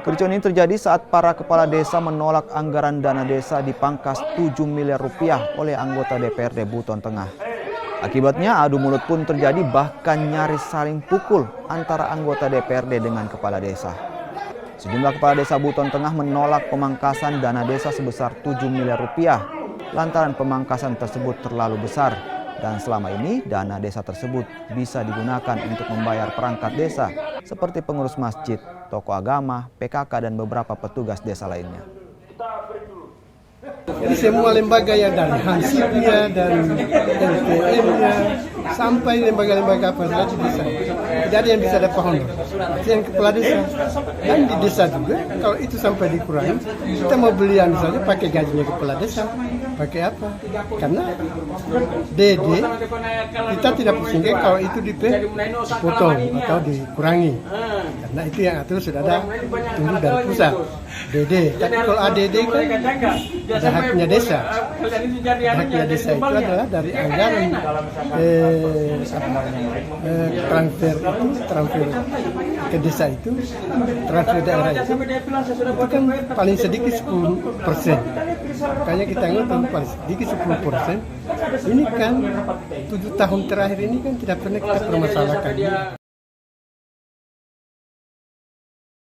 Kericuan ini terjadi saat para kepala desa menolak anggaran dana desa dipangkas 7 miliar rupiah oleh anggota DPRD Buton Tengah. Akibatnya adu mulut pun terjadi, bahkan nyaris saling pukul antara anggota DPRD dengan kepala desa. Sejumlah kepala desa Buton Tengah menolak pemangkasan dana desa sebesar 7 miliar rupiah lantaran pemangkasan tersebut terlalu besar. Dan selama ini dana desa tersebut bisa digunakan untuk membayar perangkat desa seperti pengurus masjid, tokoh agama, PKK, dan beberapa petugas desa lainnya. Jadi semua lembaga yang dari Hansipnya dan LPM-nya sampai lembaga-lembaga apa saja bisa. Tidak ada yang bisa dapat honor. Itu yang kepala desa. Dan di desa juga, kalau itu sampai dikurangi, kita mau belian misalnya pakai gajinya kepala desa. Pakai apa? Karena DD kita tidak pusingkan kalau itu dipotong atau dikurangi. Karena itu yang atur sudah ada turun dari pusat. DD. Tapi kalau ADD kan ada haknya desa. Haknya desa itu adalah dari anggaran transfer ke desa itu, transfer daerah itu kan paling sedikit 10%. Makanya kita ngomong paling sedikit 10%. Ini kan 7 tahun terakhir ini kan tidak pernah kita permasalahkan.